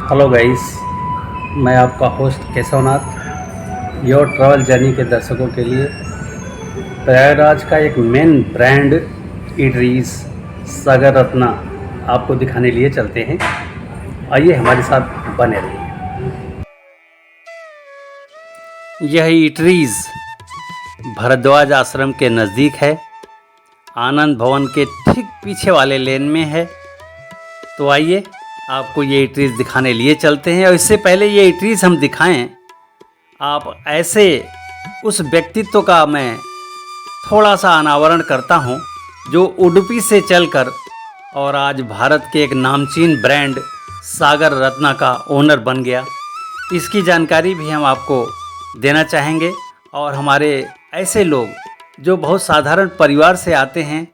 Hello guys, मैं आपका host Keshavnath. Your travel journey के दर्शकों के लिए प्रयागराज का एक main brand eateries Sagar Ratna आपको दिखाने लिए चलते हैं। आइए हमारे साथ बने रहिए। यह ईटरीज भरद्वाज आश्रम के नज़दीक है, आनंद भवन के ठीक पीछे वाले लेन में है। तो आइए आपको ये ईटरीज दिखाने लिए चलते हैं। और इससे पहले ये ईटरीज हम दिखाएं, आप ऐसे उस व्यक्तित्व का मैं थोड़ा सा अनावरण करता हूं जो उडुपी से चलकर और आज भारत के एक नामचीन ब्रांड सागर रत्ना का ओनर बन गया। इसकी जानकारी भी हम आपको देना चाहेंगे। और हमारे ऐसे लोग जो बहुत साधारण परिवार से आते हैं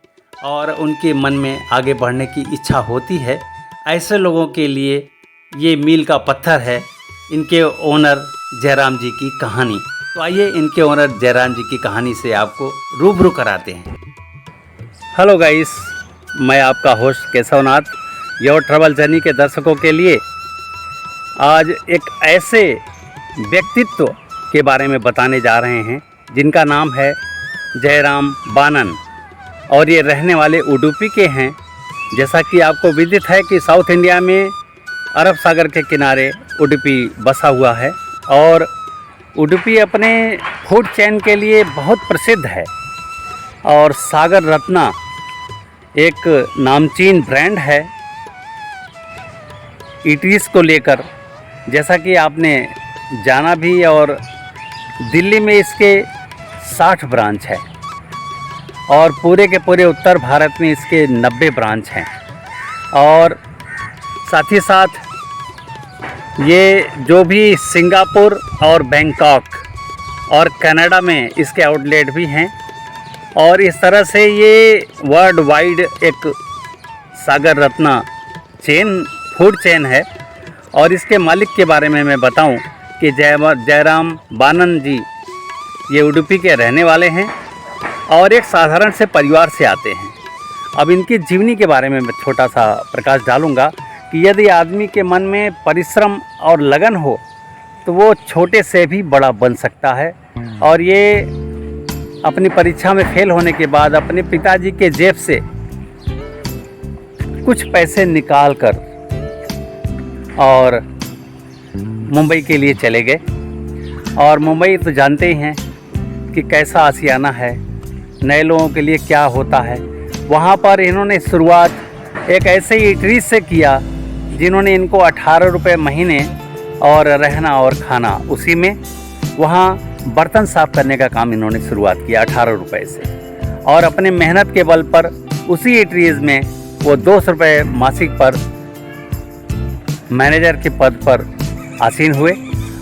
और उनके मन में आगे बढ़ने की इच्छा होती है, ऐसे लोगों के लिए ये मील का पत्थर है इनके ओनर जयराम जी की कहानी। तो आइए इनके ओनर जयराम जी की कहानी से आपको रूबरू कराते हैं। हेलो गाइस, मैं आपका host Keshavnath. Your travel journey के दर्शकों के लिए आज एक ऐसे व्यक्तित्व के बारे में बताने जा रहे हैं जिनका नाम है जयराम बानन, और ये रहने वाले उडुपी के हैं। जैसा कि आपको विदित है कि साउथ इंडिया में अरब सागर के किनारे उडुपी बसा हुआ है और उडुपी अपने फूड चेन के लिए बहुत प्रसिद्ध है। और सागर रत्ना एक नामचीन ब्रांड है ईटरीज को लेकर, जैसा कि आपने जाना भी। और दिल्ली में इसके 60 ब्रांच है और पूरे के पूरे उत्तर भारत में इसके 90 ब्रांच हैं। और साथ ही साथ ये जो भी सिंगापुर और बैंकॉक और कनाडा में इसके आउटलेट भी हैं। और इस तरह से ये वर्ल्ड वाइड एक Sagar Ratna chain food chain है। और इसके मालिक के बारे में मैं बताऊं कि जयराम बानन जी ये उडुपी के रहने वाले हैं और एक साधारण से परिवार से आते हैं। अब इनकी जीवनी के बारे में मैं छोटा सा प्रकाश डालूंगा कि यदि आदमी के मन में परिश्रम और लगन हो तो वो छोटे से भी बड़ा बन सकता है। और ये अपनी परीक्षा में फेल होने के बाद अपने पिताजी के जेब से कुछ पैसे निकाल कर और मुंबई के लिए चले गए। और मुंबई तो जानते ही हैं कि कैसा आशियाना है, नए लोगों के लिए क्या होता है। वहाँ पर इन्होंने शुरुआत एक ऐसे ही ईटरीज से किया जिन्होंने इनको 18 रुपये महीने और रहना और खाना उसी में। वहाँ बर्तन साफ़ करने का काम इन्होंने शुरुआत किया 18 रुपये से। और अपने मेहनत के बल पर उसी ईटरीज में वो 200 रुपये मासिक पर मैनेजर के पद पर आसीन हुए।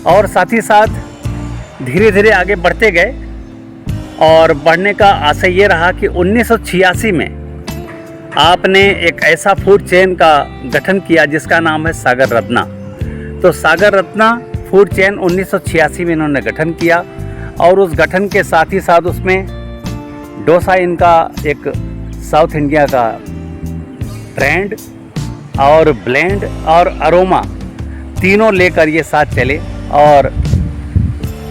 और साथ ही साथ धीरे धीरे आगे बढ़ते गए। और बढ़ने का आशय ये रहा कि 1986 में आपने एक ऐसा फूड चेन का गठन किया जिसका नाम है सागर रत्ना। तो सागर रत्ना फूड चेन 1986 में इन्होंने गठन किया। और उस गठन के साथ ही साथ उसमें डोसा इनका एक साउथ इंडिया का ब्रांड और ब्लेंड और अरोमा तीनों लेकर ये साथ चले। और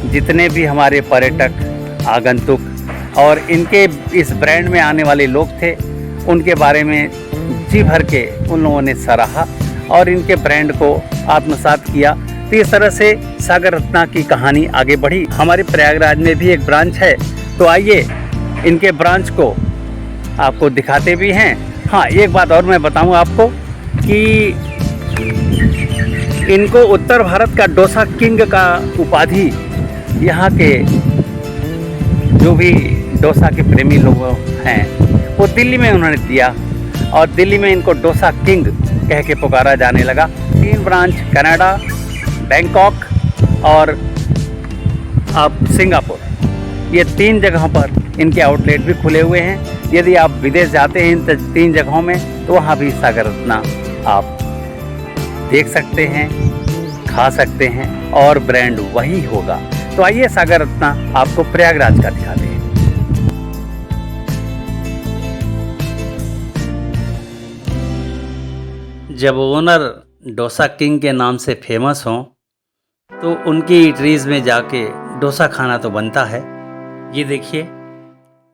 जितने भी हमारे पर्यटक आगंतुक और इनके इस ब्रांड में आने वाले लोग थे उनके बारे में जी भर के उन लोगों ने सराहा और इनके ब्रांड को आत्मसात किया। तो इस तरह से सागर रत्ना की कहानी आगे बढ़ी। हमारे प्रयागराज में भी एक ब्रांच है, तो आइए इनके ब्रांच को आपको दिखाते भी हैं। हाँ, एक बात और मैं बताऊं आपको कि इनको उत्तर भारत का डोसा किंग का उपाधि यहाँ के जो भी डोसा के प्रेमी लोग हैं वो दिल्ली में उन्होंने दिया। और दिल्ली में इनको डोसा किंग कह के पुकारा जाने लगा। 3 ब्रांच कनाडा, बैंकॉक और अब सिंगापुर, ये 3 जगहों पर इनके आउटलेट भी खुले हुए हैं। यदि आप विदेश जाते हैं इन 3 जगहों में तो वहाँ भी सागर रत्ना आप देख सकते हैं, खा सकते हैं और ब्रांड वही होगा। तो आइए सागर रत्ना आपको प्रयागराज का दिखाते हैं। जब ओनर डोसा किंग के नाम से फेमस हों तो उनकी ईटरीज में जाके डोसा खाना तो बनता है। ये देखिए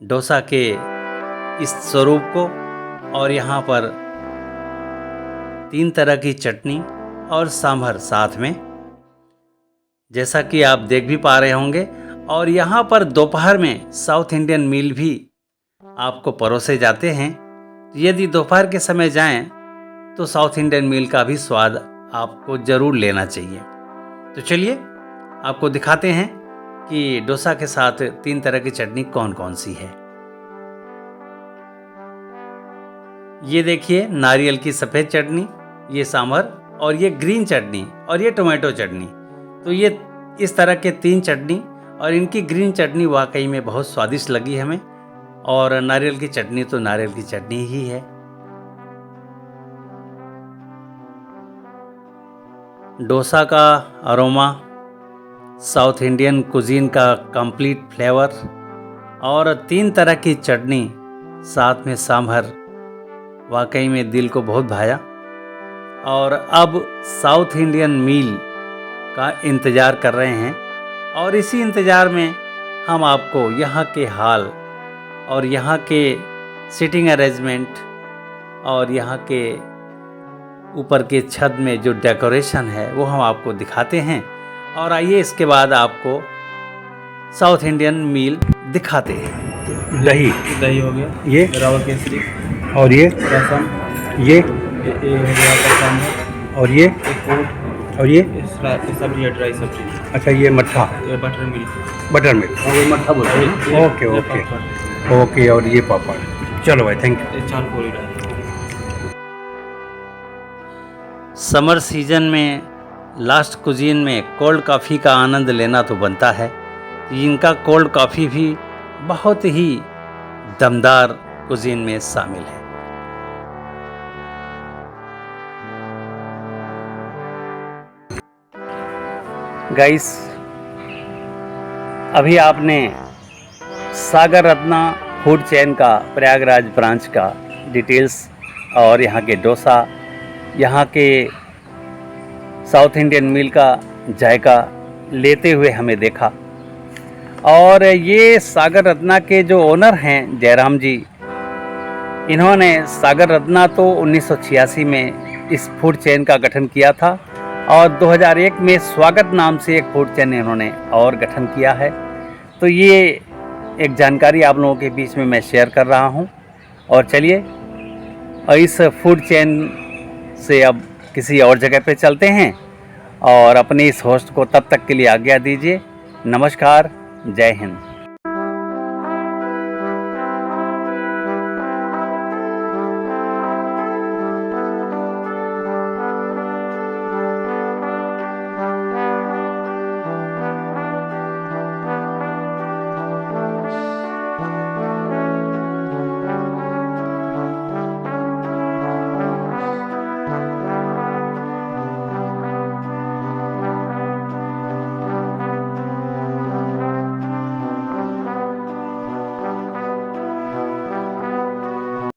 डोसा के इस स्वरूप को, और यहाँ पर 3 तरह की चटनी और सांभर साथ में, जैसा कि आप देख भी पा रहे होंगे। और यहाँ पर दोपहर में साउथ इंडियन मील भी आपको परोसे जाते हैं। यदि दोपहर के समय जाएं तो साउथ इंडियन मील का भी स्वाद आपको ज़रूर लेना चाहिए। तो चलिए आपको दिखाते हैं कि डोसा के साथ 3 तरह की चटनी कौन कौन सी है। ये देखिए नारियल की सफ़ेद चटनी, ये सांभर, और ये ग्रीन चटनी, और ये टोमेटो चटनी। तो ये इस तरह के 3 चटनी, और इनकी ग्रीन चटनी वाकई में बहुत स्वादिष्ट लगी हमें, और नारियल की चटनी तो नारियल की चटनी ही है। डोसा का अरोमा, साउथ इंडियन कुजीन का कंप्लीट फ्लेवर, और 3 तरह की चटनी साथ में सांभर वाकई में दिल को बहुत भाया। और अब साउथ इंडियन मील का इंतज़ार कर रहे हैं, और इसी इंतज़ार में हम आपको यहाँ के हाल और यहाँ के सिटिंग अरेंजमेंट और यहाँ के ऊपर के छत में जो डेकोरेशन है वो हम आपको दिखाते हैं। और आइए इसके बाद आपको साउथ इंडियन मील दिखाते हैं। दही हो गया, ये रवा केसरी, और ये रसम, ये हो गया आपका सांभर, और ये और ये सब्जी है, ड्राई सब्जी। अच्छा, ये मट्ठा, ये बटर मिल्क, बटर मिल्क, और ये मट्ठा बोलते हैं। Okay okay okay. और ये पापड़। चलो भाई, थैंक यू। ये चार पूरी डाल। समर सीजन में लास्ट कुजीन में कोल्ड कॉफ़ी का आनंद लेना तो बनता है। इनका कोल्ड कॉफ़ी भी बहुत ही दमदार कुजीन में शामिल है। गाइस, अभी आपने सागर रत्ना फूड चेन का प्रयागराज ब्रांच का डिटेल्स और यहाँ के डोसा, यहाँ के साउथ इंडियन मील का जायका लेते हुए हमें देखा। और ये सागर रत्ना के जो ओनर हैं जयराम जी, इन्होंने सागर रत्ना तो 1986 में इस फूड चेन का गठन किया था, और 2001 में स्वागत नाम से एक फूड चेन इन्होंने और गठन किया है। तो ये एक जानकारी आप लोगों के बीच में मैं शेयर कर रहा हूँ। और चलिए इस फूड चेन से अब किसी और जगह पे चलते हैं, और अपने इस होस्ट को तब तक के लिए आज्ञा दीजिए। नमस्कार, जय हिंद।